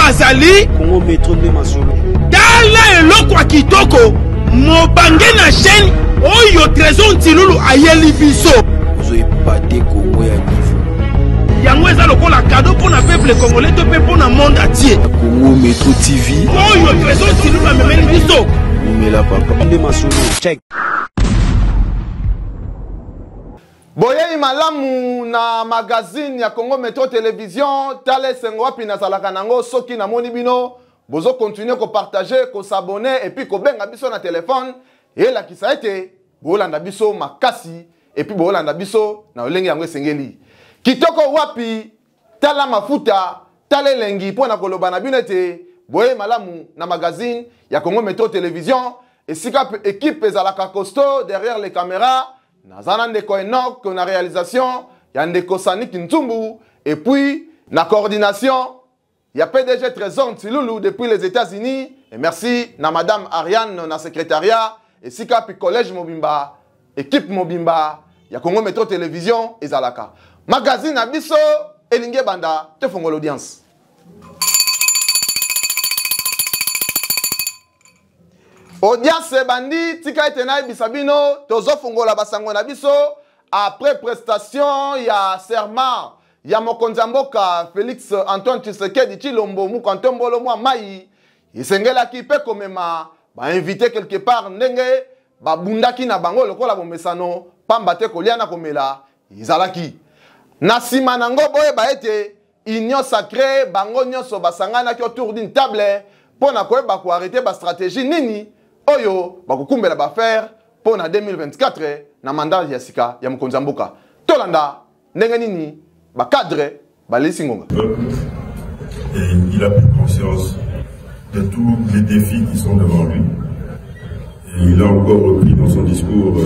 bazali Congo Métro de Masolo. tala eloko ya kitoko mobange na chaîne oyo trésor ntilulu ayeli biso Vous épatez Congo ya niveau. yango eza lokola cadeau pour na peuple congolais to pe pour na monde entier. Congo Métro TV. Oyo trésor ntilulu amemeli biso. Numela papa. De Masolo. Check. Boyei malamu na magazine ya Congo Métro Télévision tale sengo wapi na salaka nango soki na moni bino bozo continuer ko partager ko s'abonner et puis ko benga biso na téléphone et la ki sa été bolanda biso makasi et puis bolanda biso na olengi yango esengeli kitoko wapi tala mafuta tale lengi pona koloba na bino ete boyei malamu na magazine ya Congo Métro Télévision et sika équipe ezalaka costaud derrière les caméras. Nazana ndeko Enoch na réalisation, ya ndeko Sanik Ntumbu et puis na coordination, ya PDG Trésor Ntilulu depuis les États-Unis et merci na madame Ariane na secrétariat et sika pi collège Mobimba, équipe Mobimba, ya Congo Métro Télévision et Zalaka. Magazine abiso elinge banda te fongo l'audience. Audience bandi tika etena bisabino tozo fongola basango na biso après prestation ya serment ya mokonzi mboka Félix Antoine Tshisekedi Tshilombo mukantombolo mwa mai isengela ki pe komema ba invité quelque part ndenge ba bundaki na bango lokola bomesano pamba te kolia na komela izalaki na sima nango boye ba ete union sacrée bango nyonso basangana ki autour d'une table pona koyeba ko arrêter ba stratégie nini oyo bakukumbela ba faire pour na 2024 na mandat ya sika ya mokonzi mboka tolanda ndenge nini ba cadre ba lesingonga. Et il a pris conscience de tous les défis qui sont devant lui. Et il a encore repris dans son discours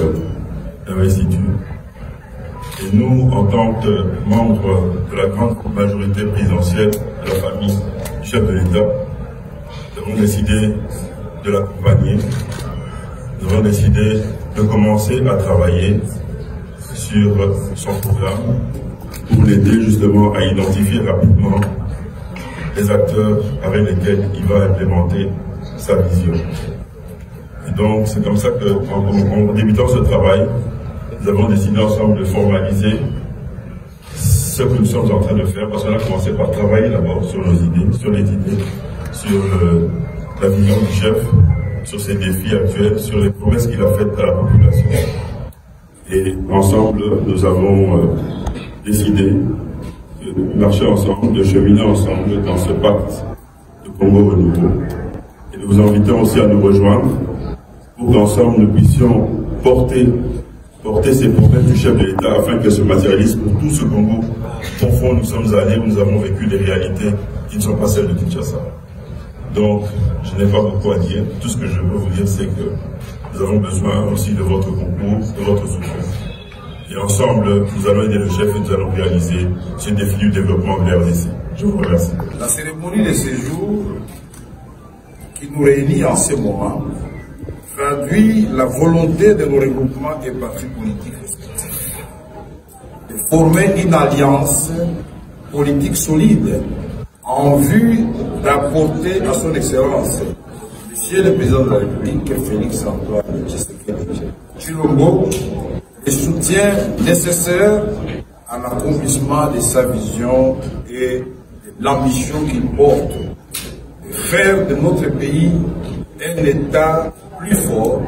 d'investiture. Et nous, en tant que membres de la grande majorité présidentielle de la famille du chef de l'État, avons décidé de l'accompagner. Nous avons décidé de commencer à travailler sur son programme pour l'aider justement à identifier rapidement les acteurs avec lesquels il va implémenter sa vision. Et donc c'est comme ça que, en débutant ce travail, nous avons décidé ensemble de formaliser ce que nous sommes en train de faire, parce qu'on a commencé par travailler d'abord sur nos idées, sur les idées, sur la vision du chef, sur ses défis actuels, sur les promesses qu'il a faites à la population. Et ensemble, nous avons décidé de marcher ensemble, de cheminer ensemble dans ce pacte de Congo Renouveau. Et nous vous invitons aussi à nous rejoindre pour qu'ensemble nous puissions porter ces promesses du chef de l'État afin que se matérialise pour tout ce Congo. Au fond, nous sommes allés, nous avons vécu des réalités qui ne sont pas celles de Kinshasa. Donc, je n'ai pas beaucoup à dire. Tout ce que je veux vous dire, c'est que nous avons besoin aussi de votre concours, de votre soutien. Et ensemble, nous allons aider le chef et nous allons réaliser ce défi du développement de l'RDC. Je vous remercie. La cérémonie de séjour qui nous réunit en ce moment traduit la volonté de nos regroupements et partis politiques respectifs de former une alliance politique solide en vue d'apporter à son excellence, Monsieur le Président de la République, Félix Antoine Tshisekedi Tshilombo, le soutien nécessaire à l'accomplissement de sa vision et de l'ambition qu'il porte de faire de notre pays un État plus fort,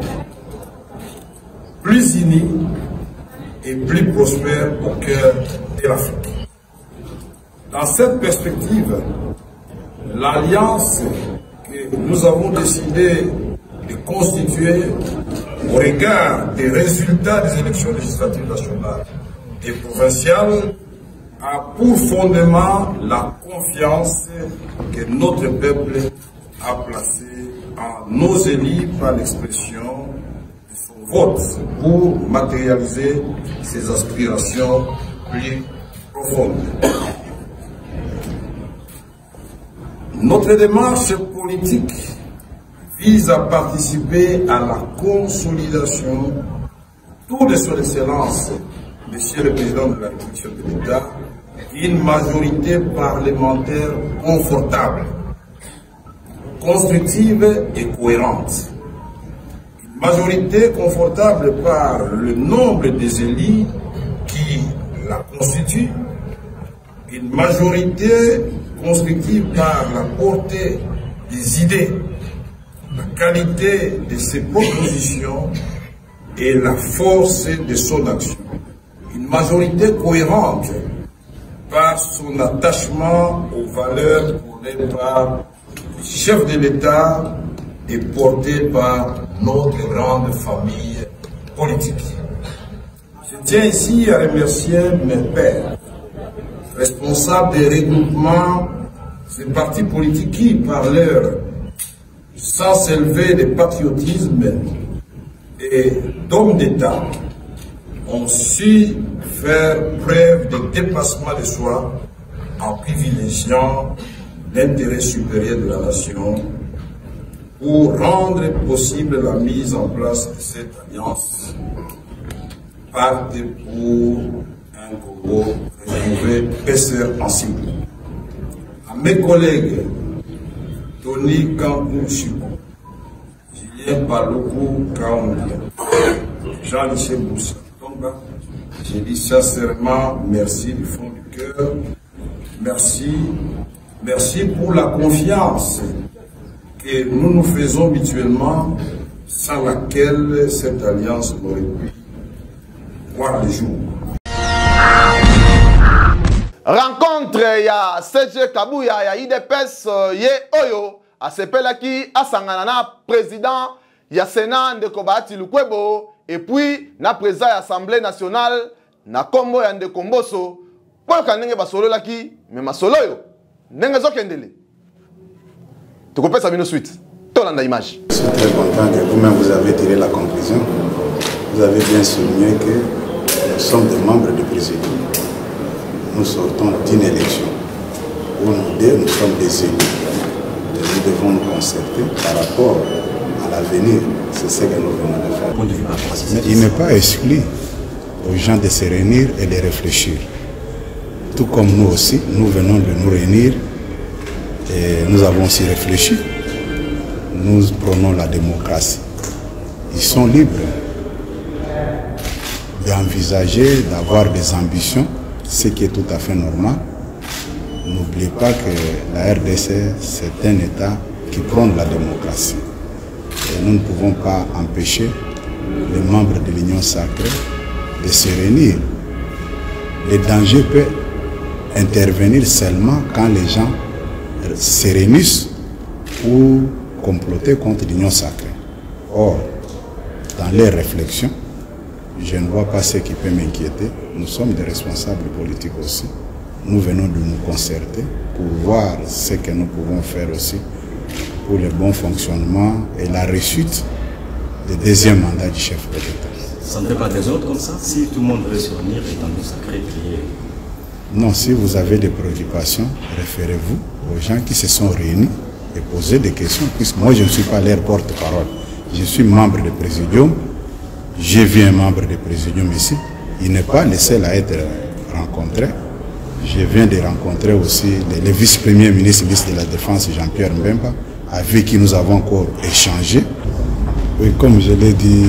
plus uni et plus prospère au cœur de l'Afrique. Dans cette perspective, l'alliance que nous avons décidé de constituer au regard des résultats des élections législatives nationales et provinciales a pour fondement la confiance que notre peuple a placée en nos élus par l'expression de son vote pour matérialiser ses aspirations plus profondes. Notre démarche politique vise à participer à la consolidation tout de son excellence, Monsieur le Président de la République de l'État, une majorité parlementaire confortable constructive et cohérente. Une majorité confortable par le nombre des élus qui la constituent, une majorité constructive par la portée des idées, la qualité de ses propositions et la force de son action. Une majorité cohérente par son attachement aux valeurs prônées par le chef de l'État et portées par notre grande famille politique. Je tiens ici à remercier mes pairs, responsables des regroupements, ces partis politiques qui, par leur sens élevé de patriotisme et d'hommes d'État, ont su faire preuve de dépassement de soi en privilégiant l'intérêt supérieur de la nation pour rendre possible la mise en place de cette alliance. Pacte pour un Congo retrouvé paisseur en cible. À mes collègues Tony Kankou-Chibo, Julien Baloko Kaondia, Jean-Michel Moussa Tomba, je dis sincèrement merci du fond du cœur. Merci. Merci pour la confiance que nous nous faisons mutuellement, sans laquelle cette alliance n'aurait pu voir le jour. Rencontre ya CG Kabuya ya IDPS ye oyo asepelaki asangana na président ya Sénat Ndeko Bahati Lukwebo et puis na président ya Assemblée nationale na kombo ya Ndeko Mboso po kanenge basololaki mais masolo yo ndenge zokendele tukopesa bino suite tolanda image. Je suis très content que vous-même vous avez tiré la conclusion. Vous avez bien souligné que nous sommes des membres du présidium. Nous sortons d'une élection où nous sommes des élus. Et nous devons nous concerter par rapport à l'avenir. C'est ce que nous venons de faire. Mais il n'est pas exclu aux gens de se réunir et de réfléchir. Tout comme nous aussi, nous venons de nous réunir et nous avons aussi réfléchi. Nous prenons la démocratie. Ils sont libres d'envisager, d'avoir des ambitions, ce qui est tout à fait normal. N'oubliez pas que la RDC, c'est un État qui prône la démocratie. Et nous ne pouvons pas empêcher les membres de l'Union sacrée de se réunir. Le danger peut intervenir seulement quand les gens se réunissent pour comploter contre l'Union sacrée. Or, dans les réflexions, je ne vois pas ce qui peut m'inquiéter. Nous sommes des responsables politiques aussi. Nous venons de nous concerter pour voir ce que nous pouvons faire aussi pour le bon fonctionnement et la réussite du deuxième mandat du chef de l'État. Ça ne fait pas des autres comme ça? Si tout le monde veut se réunir et dans le sacré prier. Non, si vous avez des préoccupations, référez-vous aux gens qui se sont réunis et posez des questions, puisque moi je ne suis pas leur porte-parole. Je suis membre du présidium, j'ai vu un membre du présidium ici, il n'est pas le seul à être rencontré. Je viens de rencontrer aussi le vice-premier ministre de la Défense, Jean-Pierre Mbemba, avec qui nous avons encore échangé. Oui, comme je l'ai dit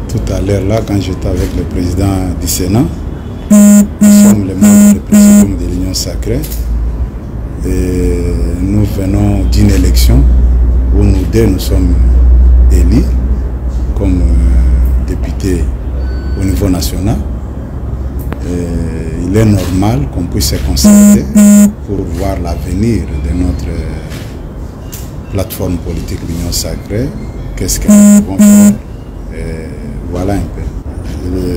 tout à l'heure là, quand j'étais avec le président du Sénat, nous sommes les membres du présidium de l'Union sacrée et nous venons d'une élection où nous deux nous sommes élus comme députés au niveau national. Et il est normal qu'on puisse se concerter pour voir l'avenir de notre plateforme politique l'Union sacrée. Qu'est-ce que nous pouvons faire? Et voilà un peu.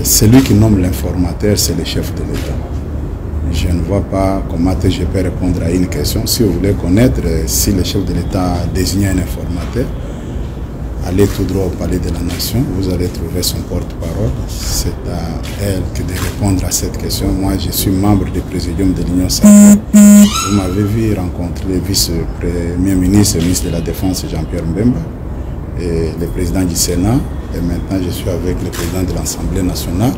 Celui qui nomme l'informateur, c'est le chef de l'État. Je ne vois pas comment je peux répondre à une question. Si vous voulez connaître si le chef de l'État a désigné un informateur, allez tout droit au palais de la Nation, vous allez trouver son porte-parole. C'est à elle de répondre à cette question. Moi, je suis membre du présidium de l'Union sacrée. Vous m'avez vu rencontrer le vice-premier ministre, le ministre de la Défense, Jean-Pierre Mbemba, et le président du Sénat. Et maintenant, je suis avec le président de l'Assemblée nationale.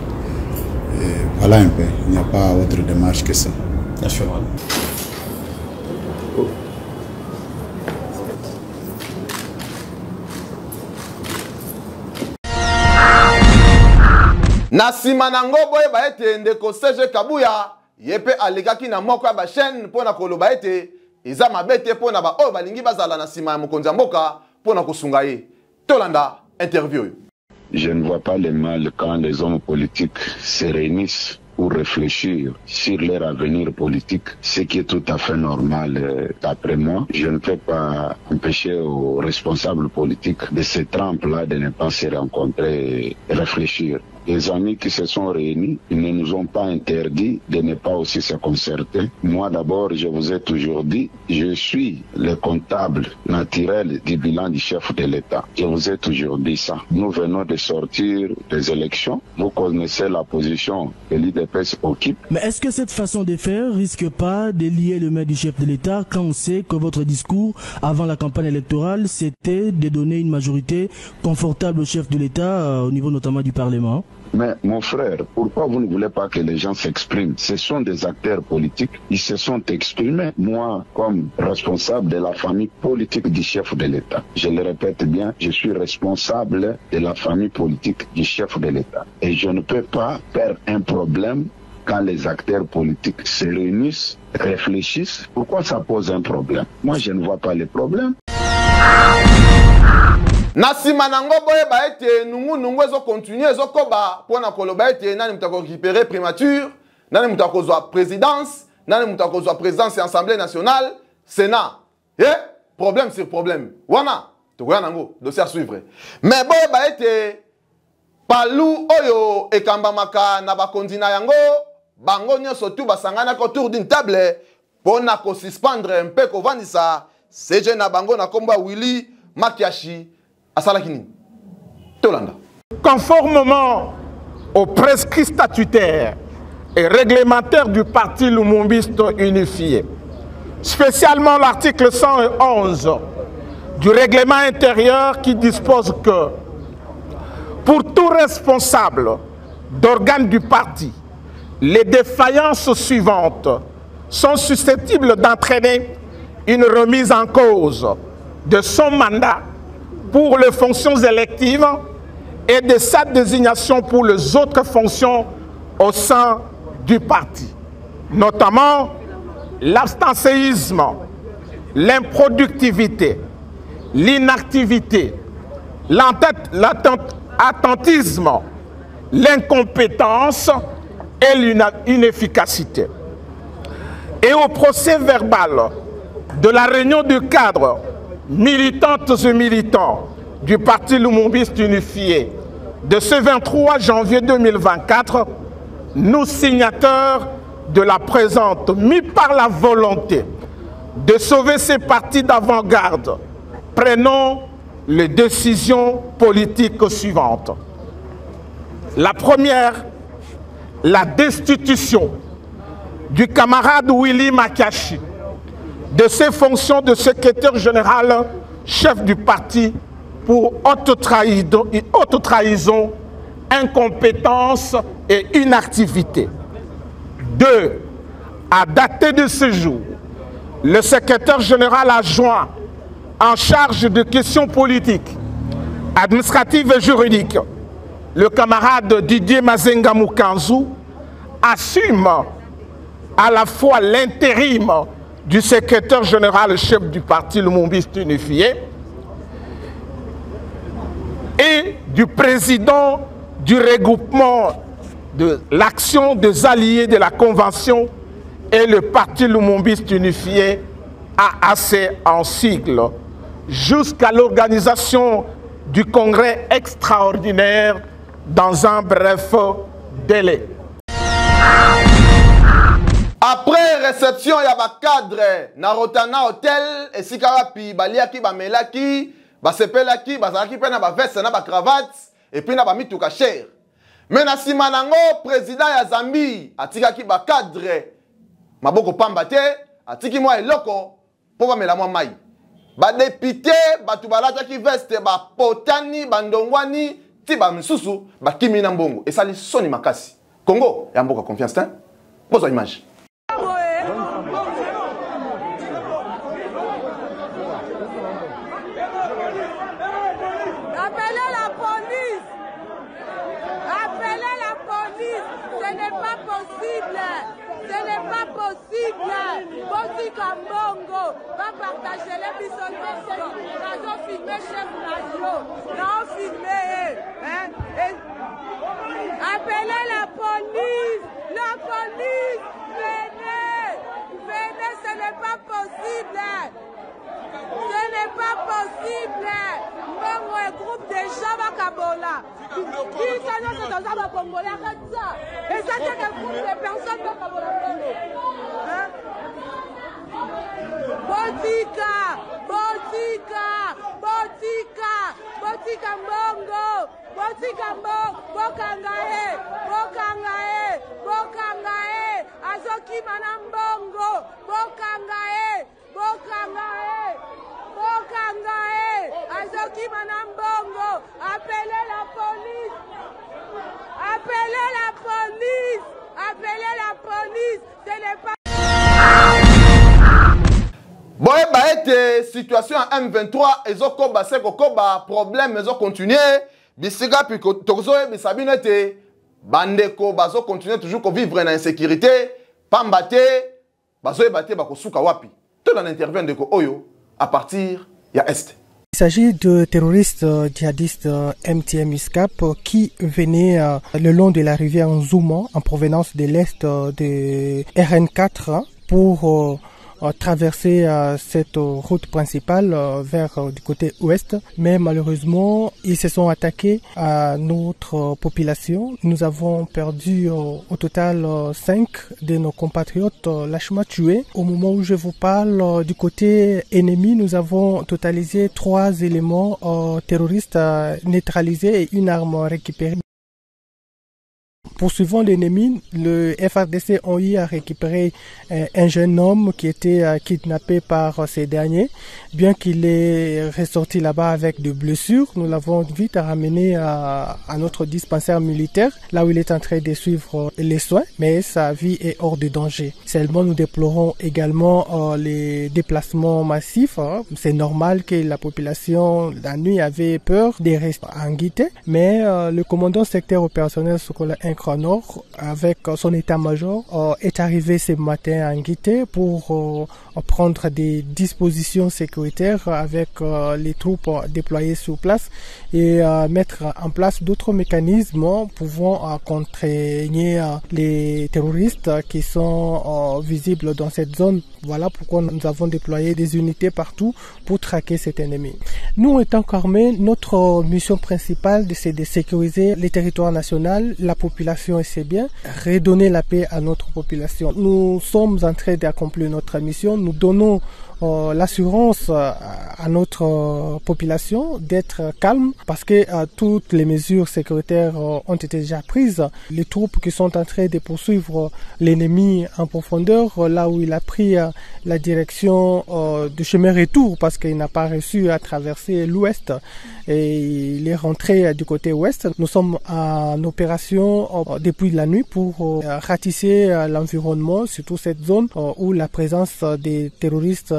Et voilà un peu. Il n'y a pas autre démarche que ça. Na sima nango boye ba ete ndeko Serge Kabuya yepe alegaki na moko ya ba chaîne pona koloba ete eza mabete pona ba oyo balingi bazala na sima ya mokonzi ya mboka pona kosunga ye. Tolanda interview. Je ne vois pas le mal quand les hommes politiques se réunissent pour réfléchir sur leur avenir politique, ce qui est tout à fait normal d'après moi. Je ne peux pas empêcher aux responsables politiques de ces trempes-là de ne pas se rencontrer et réfléchir. Les amis qui se sont réunis, ils ne nous ont pas interdit de ne pas aussi se concerter. Moi d'abord, je vous ai toujours dit, je suis le comptable naturel du bilan du chef de l'État. Je vous ai toujours dit ça. Nous venons de sortir des élections. Vous connaissez la position que l'IDPS occupe. Mais est-ce que cette façon de faire risque pas de lier le maire du chef de l'État quand on sait que votre discours avant la campagne électorale, c'était de donner une majorité confortable au chef de l'État au niveau notamment du Parlement? Mais mon frère, pourquoi vous ne voulez pas que les gens s'expriment? Ce sont des acteurs politiques, ils se sont exprimés. Moi, comme responsable de la famille politique du chef de l'État, je le répète bien, je suis responsable de la famille politique du chef de l'État. Et je ne peux pas faire un problème quand les acteurs politiques se réunissent, réfléchissent. Pourquoi ça pose un problème? Moi, je ne vois pas le problème. Nasima nango boye ba ete nungu ezo continuer ezo koba pona koloba ete nani mutako récupérer primature, nani mutako zwa présidence, nani mutako zwa présidence et assemblée nationale, sénat. Problème sur problème. Wana tokoya nango dossier à suivre. Mais boye ba ete palu oyo ekambamaka na bakonzi na yango bango nyonso tu basangana autour d'une table pona ko suspendre un peu kovandisa CG na bango na komba Willy Makiashi. Conformément aux prescrits statutaires et réglementaires du parti lumumbiste unifié, spécialement l'article 111 du règlement intérieur qui dispose que pour tout responsable d'organes du parti, les défaillances suivantes sont susceptibles d'entraîner une remise en cause de son mandat pour les fonctions électives et de sa désignation pour les autres fonctions au sein du parti, notamment l'abstentéisme, l'improductivité, l'inactivité, l'attentisme, l'incompétence et l'inefficacité. Et au procès verbal de la réunion du cadre militantes et militants du Parti lumumbiste unifié de ce 23 janvier 2024, nous signataires de la présente, mis par la volonté de sauver ces partis d'avant-garde, prenons les décisions politiques suivantes. La première, la destitution du camarade Willy Makiashi de ses fonctions de secrétaire général, chef du parti, pour haute trahison, incompétence et inactivité. 2. À dater de ce jour, le secrétaire général adjoint en charge de questions politiques, administratives et juridiques, le camarade Didier Mazenga Mukanzu, assume à la fois l'intérim du secrétaire général chef du parti lumumbiste unifié et du président du regroupement de l'action des alliés de la Convention et le parti lumumbiste unifié AAC en sigle, jusqu'à l'organisation du congrès extraordinaire dans un bref délai. Après réception, il y a un cadre na Rotana Hotel, et si karapi, baliaki, bamelaki, basepelaki, bazalaki, pe na ba veste, na ba cravate, et puis na ba mituka cher. Mais na simanango, président ya Zambie, atikaki ba cadre, maboko pambate, atiki mwa eloko, po ba mela mwa mai. Ba député, batu balataki veste, ba potani, bandongwani, ti ba misusu, ba kimi na mbongo. Et ça li soni makasi. Congo, ya mboka confiance, hein? Pose image. Appelez la police! Appelez la police! possible. Ce n'est pas possible. Boti Kambongo va partager les bisons. Nous avons filmé chef radio. Nous avons filmé. Appelez la police. La police. Venez. Venez, ce n'est pas possible. Ce n'est pas possible. Mbongo est groupe de gens à Kabola. Qui sont dans un Congolais comme ça. Et ça, c'est un groupe de personnes à Kabola. Botika, Botika, Botika, Botika Mbongo, Botika Mbongo, Bokangae, Bokangae, Bokangae, Azoki Manambongo, Bokangae, Bokangae, Bokangae, Azoki Manambongo, appelez la police, appelez la police, appelez la police, ce n'est pas... Boye ba ete situation à M23 ezo koba seko koba problème ezo continuer bisika puis tozo bisabi nete bandeko bazo continuer toujours ko vivre en insécurité pambate bazo ebate ba kosuka wapi tout dans intervient de ko oyo à partir ya est. Il s'agit de terroristes djihadistes MTM ISCAP qui venaient le long de la rivière Nzouma en provenance de l'est de RN4 pour traverser cette route principale vers du côté ouest, mais malheureusement ils se sont attaqués à notre population. Nous avons perdu au total 5 de nos compatriotes lâchement tués. Au moment où je vous parle, du côté ennemi, nous avons totalisé 3 éléments terroristes neutralisés et une arme récupérée. Poursuivant l'ennemi, le FARDC ont eu à récupérer un jeune homme qui était kidnappé par ces derniers. Bien qu'il est ressorti là-bas avec des blessures, nous l'avons vite ramené à notre dispensaire militaire, là où il est en train de suivre les soins, mais sa vie est hors de danger. Seulement, nous déplorons également les déplacements massifs. C'est normal que la population, la nuit, avait peur des restes en Guité, mais le commandant secteur opérationnel Sokola Nord, avec son état-major, est arrivé ce matin à Nguité pour prendre des dispositions sécuritaires avec les troupes déployées sur place et mettre en place d'autres mécanismes pouvant contraigner les terroristes qui sont visibles dans cette zone. Voilà pourquoi nous avons déployé des unités partout pour traquer cet ennemi. Nous, étant armés, notre mission principale, c'est de sécuriser les territoires nationaux, la population et c'est bien, redonner la paix à notre population. Nous sommes en train d'accomplir notre mission, nous donnons l'assurance à notre population d'être calme parce que toutes les mesures sécuritaires ont été déjà prises. Les troupes qui sont en train de poursuivre l'ennemi en profondeur, là où il a pris la direction du chemin retour parce qu'il n'a pas réussi à traverser l'ouest et il est rentré du côté ouest. Nous sommes en opération depuis la nuit pour ratisser l'environnement, surtout cette zone où la présence des terroristes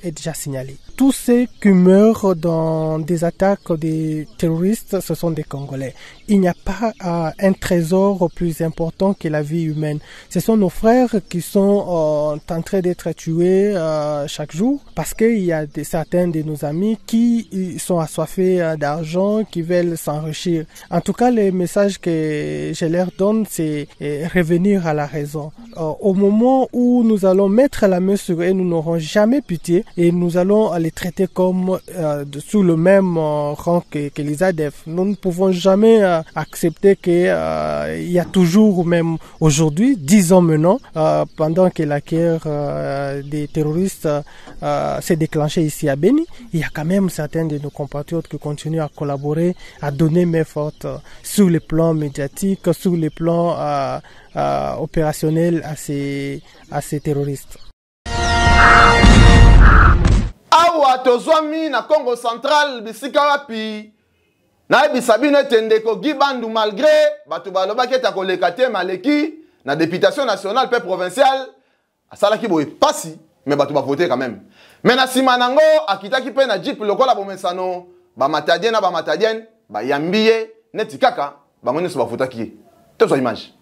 est déjà signalée. Tous ceux qui meurent dans des attaques des terroristes, ce sont des Congolais. Il n'y a pas un trésor plus important que la vie humaine. Ce sont nos frères qui sont en train d'être tués chaque jour parce qu'il y a certains de nos amis qui sont assoiffés d'argent, qui veulent s'enrichir. En tout cas, le message que je leur donne, c'est revenir à la raison. Au moment où nous allons mettre la main sur eux, nous n'aurons jamais pitié et nous allons les traiter comme sous le même rang que les ADF. Nous ne pouvons jamais accepter qu'il y a toujours, même aujourd'hui, 10 ans maintenant, pendant que la guerre des terroristes s'est déclenchée ici à Beni, il y a quand même certains de nos compatriotes qui continuent à collaborer, à donner main forte sur le plan médiatique, sur le plan opérationnel à ces terroristes. Awa tozwami na Congo central bisika wapi na bisabino tendeko gibandu malgré batu balobaki ta koleka te maleki na députation nationale pe provinciale asalaki boye pasi mais batu ba voter quand même mais na sima nango akitaki pe na jeep lokola bomesano ba matadien na ba matadien ba yambiye neti kaka bango nyonso ba votaki tozwa image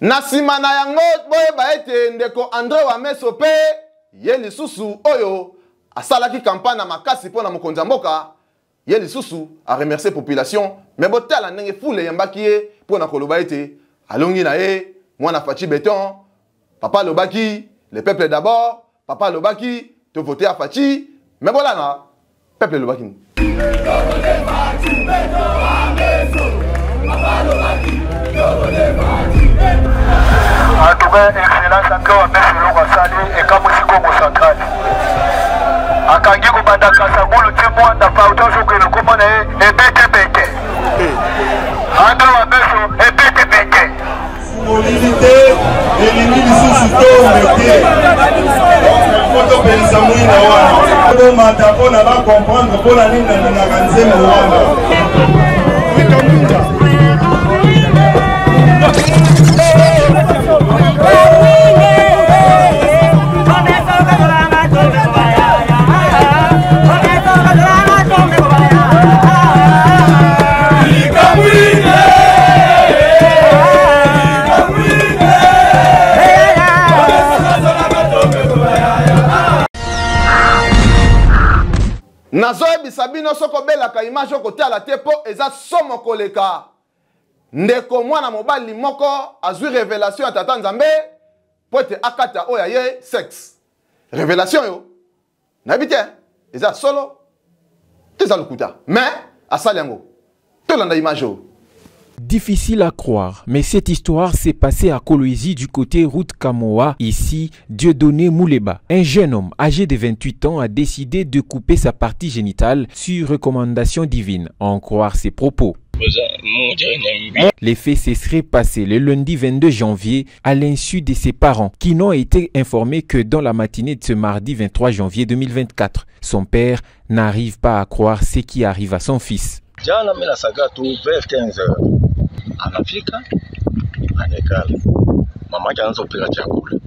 Na sima na yango boyeba ete ndeko André Wameso pe ye lisusu oyo asalaki campagne na makasi pona mokonzi mboka ye lisusu a remercier population mais botala ndenge fule yambaki ye pona koloba ete alongi na ye mwana Fachi Béton papa lobaki le peuple d'abord papa lobaki te voter à Fachi mais voilà na peuple lobaki en tout cas, excellence André Wameso Lukasali et Kamusi Congo Central. Akangi kubanda kasagulu timu na pauta shuku ilikuwa na ebete bete. André Wameso ebete bete. Mobilité et l'immunité mete. Foto pensa mwina wana. Foto matako na ba comprendre pour la nini na kanzema wana. Nazoyebisa bino soko belaka image okotala te po eza somo koleka ndeko mwana mobali moko azwi révélation ya tata Nzambe po ete akata oyo ye sexe révélation yo nayebi te eza solo teza lokuta mais asali yango tolanda image yo. Difficile à croire, mais cette histoire s'est passée à Kolwezi du côté route Kamoa. Ici, Dieudonné Mouleba, un jeune homme âgé de 28 ans, a décidé de couper sa partie génitale sur recommandation divine, à en croire ses propos. Les faits se seraient passés le lundi 22 janvier à l'insu de ses parents qui n'ont été informés que dans la matinée de ce mardi 23 janvier 2024. Son père n'arrive pas à croire ce qui arrive à son fils. Jana mimi nasaga tu vers 15h. Anafika anekala. Mama yake anaanza kupika chakula.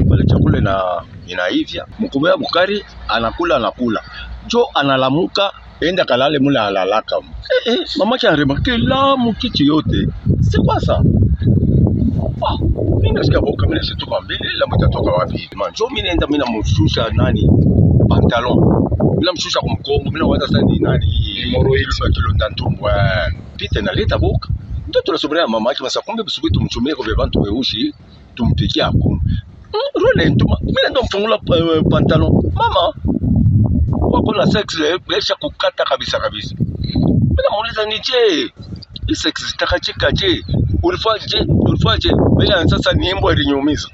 Pale chakula inaivya. Mkubwa ya bukari anakula. Jo analamuka enda kalale mula alalaka. Mama yake anaremarque la mukiti yote. C'est quoi ça? Ah, mimi nasikia boka mimi nashitoka mbele la mtatoka wapi? Jo mimi nenda mimi namshusha nani? Pantalon. Bila mshusha kumkongo bila waza sana ni nani kilo ndantumwa pite na leta boka ndio tunasubiri mama yake masa kumbe busubuhi tumchomee kwa vibantu weushi tumpikie hakuna role ntuma mimi ndo mfungula pantalon mama wako na sex lesha kukata kabisa bila muuliza ni je hii sex zitakachika je ulifaje bila sasa ni imbo ilinyumiza.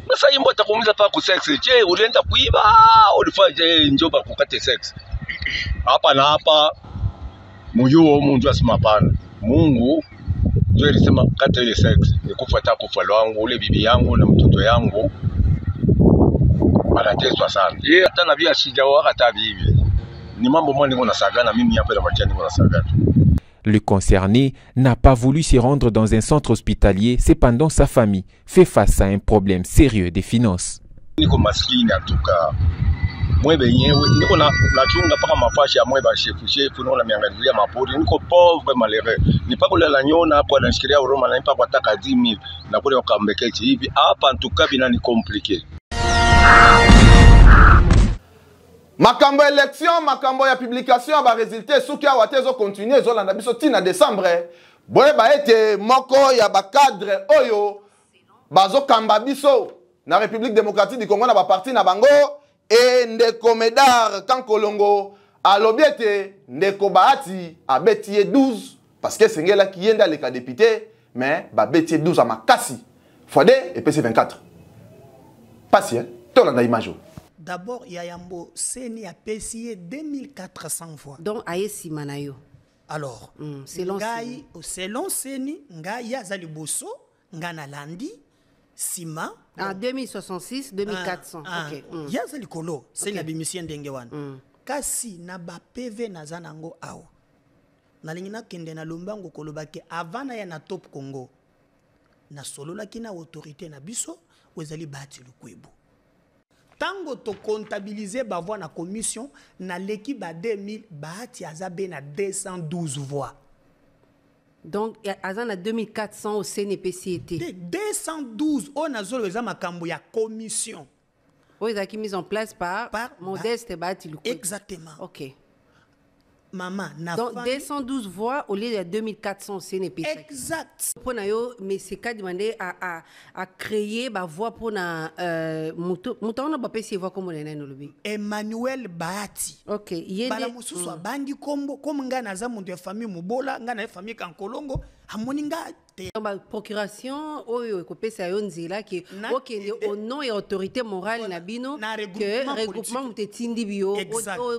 Sasa imbo atakuumiza pa ku sex. Je, ulienda kuiba? Ulifaje njoba kukate sex? Hapa na hapa muyuo mungu asema hapana. Mungu ndio alisema kata ile sex. Nikufuata kufa lwangu, ule bibi yangu na mtoto yangu. Anateswa sana. Yeye hata nabii ashijawa hata bibi. Ni mambo mwana niko nasagana mimi hapa na machani niko nasagana. Le concerné n'a pas voulu se rendre dans un centre hospitalier, cependant sa famille fait face à un problème sérieux des finances. Niko maskini atuka. Mwe benyewe niko na chunga paka mafashi ya mwe ba shefu naona miangalia mapori niko pauvre malheureux. Ni pa kulala nyona hapo anashikilia Roma na nipa kwa taka 10000 na kule wakambekechi hivi hapa antuka bina ni compliqué. Makambo élection, makambo ya publication ba résultat souki a watezo continuer zolanda biso tina décembre. Boye ba ete moko ya ba cadre oyo bazo kamba biso na République démocratique du Congo na ba parti na bango et ndeko Médard Kankolongo alobiete ndeko Bahati abetie 12 parce que sengela ki yenda le député mais ba betie 12 à makasi Fodé et PC 24 patient to na image. D'abord Yayambo Seni a payé 2400 fois. Donc ayesi manayo. Alors, selon Seni, Ngai Azali Bosso, Ngana Landi, Sima. En 2066, 2400. Ok. Yazali Kolo, c'est la bimission d'Engewan. Kasi naba PV Nazanango Ao. Nalingina Kende na Lumbango Kolobake, avant na na Top Congo. Na solo la kina autorité na biso, Wezali Bati Lukwebo. Tango to comptabiliser ba voix na commission na l'équipe à 2000 Bahati Azabe na 212 voix. Donc Azan a 2400 au CNPCT. 212 on a zolo za makambo ya commission. Oui, ça qui mise en place par Modeste Bahati Lukwebo. Exactement. OK. Maman, donc 212 voix au lieu de 2400 au CNPC. Exact. Pour nayo, mais c'est qu'à demander à créer ma voix pour na mouton na bapé si voix comme on est dans le lobby. Emmanuel Bahati. OK. Bala mususu abangi kombo comme ngana za muntu ya famille mubola ngana famille Kankolongo amoninga te. Ma procuration oyo ko pesa yo nzela ki OK au nom et autorité morale na bino que regroupement mutetindi bio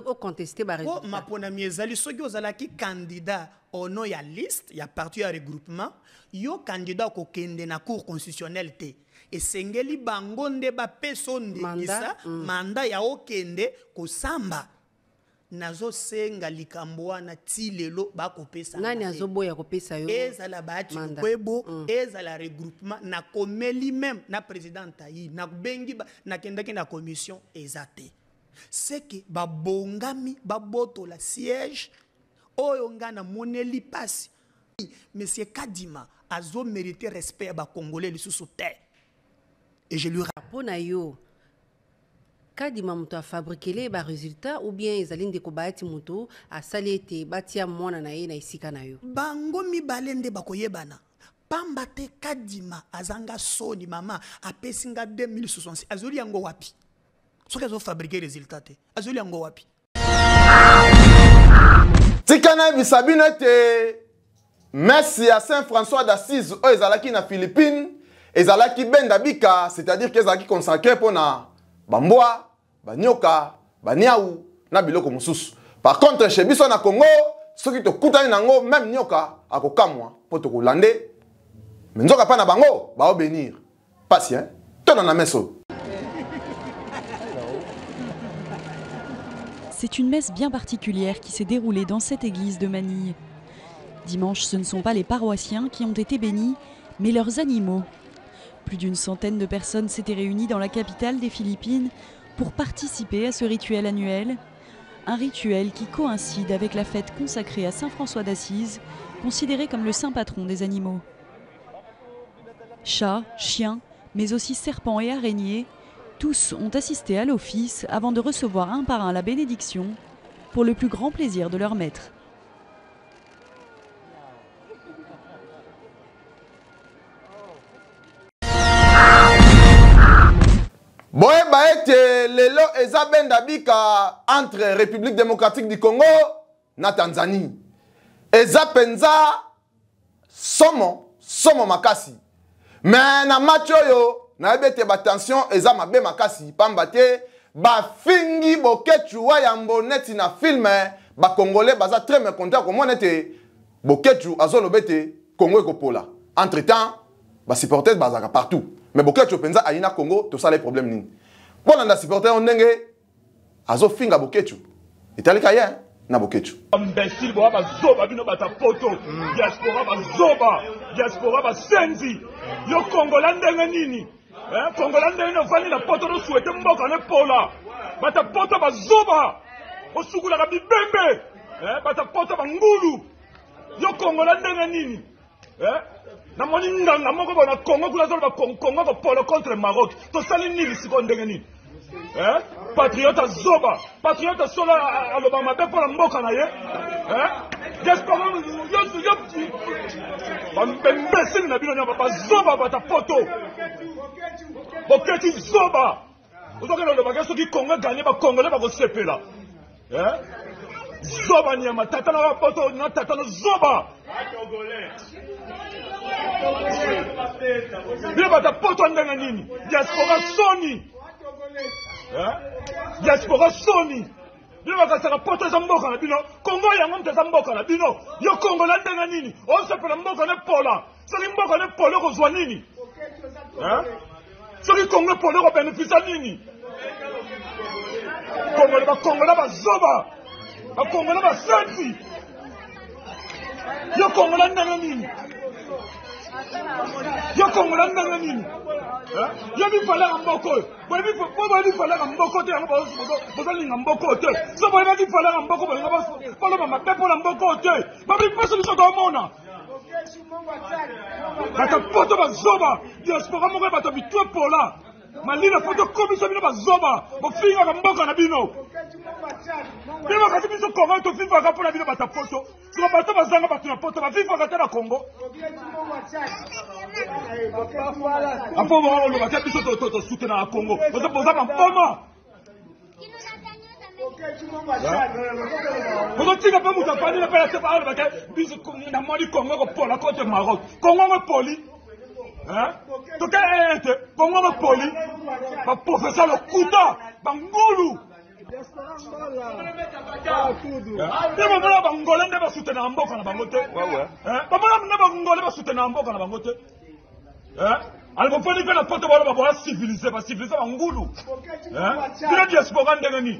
au contester ba résultat. Ma pona miezali soki ozalaki candidat au nom ya liste ya parti ya regroupement yo candidat ko kende na cour constitutionnelle te et sengeli bangonde ba pesonde isa mandat ya okende ko samba nazo senga likambo wana tilelo bakopesa nani azoboya kopesa yo ezala Bahati Lukwebo ezala regroupement na komeli même na président Tayi na bengi na kendaki na commission ezate c'est que babongami baboto la siège oyo ngana moneli pasi monsieur Kadima azo mériter respect ba congolais lisusu te et je lui rappelle yo Kadima muto a fabriqué les résultats ou bien ils allaient ndeko Bahati muto a salete batia mwana na ye na isika na yo bango mi balende bakoyebana pamba te Kadima azanga soni mama apesinga 2066 azoli yango wapi soki azo fabriquer résultat te azoli yango wapi tikana bisabino te merci à Saint-François d'Assise o ezalaki na Philippines ezalaki benda bika c'est-à-dire que ezalaki consacré pona bamboa banyoka baniau na biloko mususu. Par contre chez biso na Congo soki to kutani nango même nyoka akokamwa po to kolande menzoka pa na bango ba obéir patient to na meso. C'est une messe bien particulière qui s'est déroulée dans cette église de Manille. Dimanche, ce ne sont pas les paroissiens qui ont été bénis, mais leurs animaux. Plus d'une centaine de personnes s'étaient réunies dans la capitale des Philippines pour participer à ce rituel annuel. Un rituel qui coïncide avec la fête consacrée à Saint François d'Assise, considéré comme le saint patron des animaux. Chats, chiens, mais aussi serpents et araignées, tous ont assisté à l'office avant de recevoir un par un la bénédiction, pour le plus grand plaisir de leur maître. Boye baete lelo eza benda bika entre République démocratique du Congo na Tanzanie. Eza penza somo makasi. Mais na match oyo na ebete ba tension eza mabe makasi pamba te ba fingi bokechu wa yambo neti na film ba congolais baza très mécontent comme on était bokechu azolo bete Congo ekopola. Entre-temps ba supporters bazaka partout. Mais bokechu penza aina Congo to ça les problèmes nini. Bon na supporter on ndenge azo finga bokechu. Italika ya na bokechu. Imbécile bo ba zoba bino bata poto. Diaspora ba zoba, diaspora ba senzi. Yo Congola ndenge nini? Congola ndenge no vani na poto no souhaiter mboka ne pola. Bata poto ba zoba. Osukula ka bibembe. Bata poto ba ngulu. Yo Congola ndenge nini? Na moni nganga moko bona Congo kula zo ba Congo ko polo contre Maroc. To sali nini siko ndenge nini? Patriote zoba, patriote sola aloba mabe pour mboka na ye. diaspora bambembeseli na bino nyamba bazoba bata poto boketi zoba ozokende olobaka soki kongo ganye bakongole bakosepela zoba nyama tata na bapoto na tata na zoba bino bata poto ndenge nini diaspora soni diaspora soni bino bakasaka poto eza mboka na bino kongo yango mte eza mboka na bino yo kongo na ndenge nini osepela mboka ne pola soki mboka ne pola okozwa nini soki kongo epola okobénéfisa nini kongole bakongola bazoba bakongola basenzi yo kongola ndenge nini yo kongola ndenge nini yo bivalaka mboko oyo boye bivalaka mboko te yango bozolinga mboko te so boye babivalaka mboko bolinga boloba mabe mpona mboko te babipeso biso tomona bato poto bazoba diaspora moko bato bitue pola malina foto komisa bino bazoba bofingaka mboka na bino bino bakati biso kongo tofivaka mpona bino bata poto soko bato bazanga bato na poto bavivaka te na kongo apo baoloba te biso tosutenaka kongo boza bamboma ozotika mpe moto apanina mpe nate baolobake biso na moni kongo kopola kote maroc kongo ngo poli toke ete kongo ngo poli baprofesa lokuta bangulu nde bamona bangole nde basutenaka mboka na bango te bamona nde bangole basutenaka mboka na bango te alipofani mpe na poto baloba bola civilise bacivilize bangulu bino diaspora ndenge nini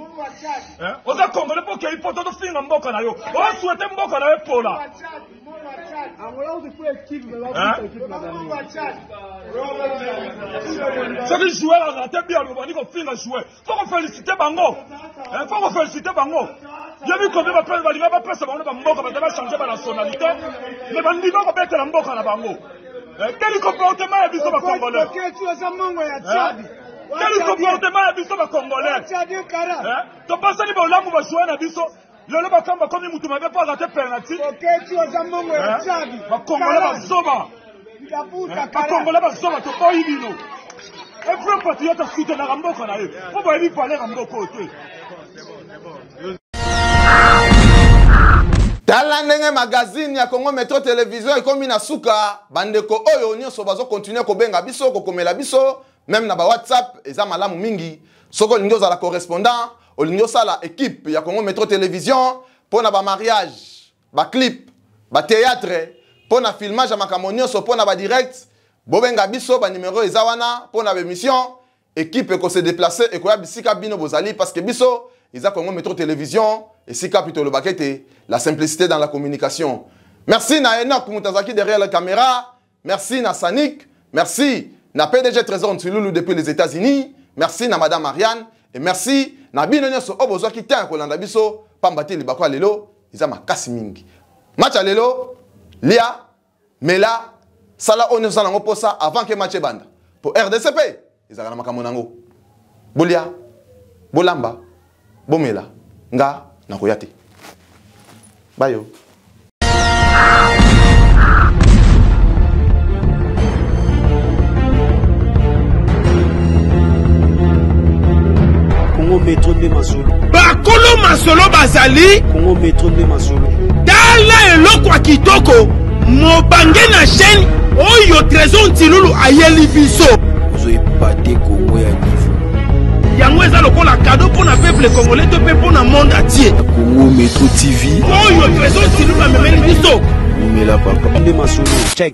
oza kongole mpo okei poto tofinga mboka na yo osuete mboka na yo epola soki joueur arate bien alobani kofinga joueur fo kofélicite bango fo kofélicite bango yebi komi balinga bapesa bango na bamboka baza bachange banationalité me bandima kobetela mboka na bango quel comportement ya biso bacongolais quel comportement ya biso bacongolais topasani bolamu bajoue na biso lelo bakamba komi mutu mabe po azate penalty bakongolais bazoba bakongolais bazoba tokoyi bino evre patriote asutenaka mboka na ye po boyebi valera mboka oyo te tala ndenge magazine ya Congo Metro Télévision ekomi na suka bandeko oyo nyonso bazo continuer kobenga biso kokomela biso même na ba WhatsApp eza malamu mingi soko lingi ozala correspondant olingi osala équipe ya Congo Metro Télévision pona ba mariage ba clip ba théâtre pona filmage ya makambo nyonso pona ba direct bobenga biso ba numéro eza wana pona ba émission équipe ko se déplacer et ko ya bisika bino bozali parce que biso eza Congo Metro Télévision et si capito le bakete la simplicité dans la communication. Merci na Enoch Moutazaki derrière la caméra, merci na Sanik, merci na PDG Trésor Ntululu depuis les États-Unis, merci na Madame Marianne et merci na Binonya so obozo ki tan ko landa biso pambati libako lelo iza makasi mingi. Match lelo Lia Mela sala onyo sala ngoposa avant que match banda. Pour RDCP iza na makambo nango. Bolia Bolamba Bomela nga na koyate bayo Congo Metro de Mazulu bakolo masolo bazali Congo Metro de Mazulu tala eloko ya kitoko mobange na chaîne oyo Trésor Ntululu ayeli biso ozoepate Congo ya yango eza lokola cadeau pour na peuple congolais to pe pour na monde entier Congo Metro TV oyo Trésor Ntululu amemeli biso Mela papa de Masolo check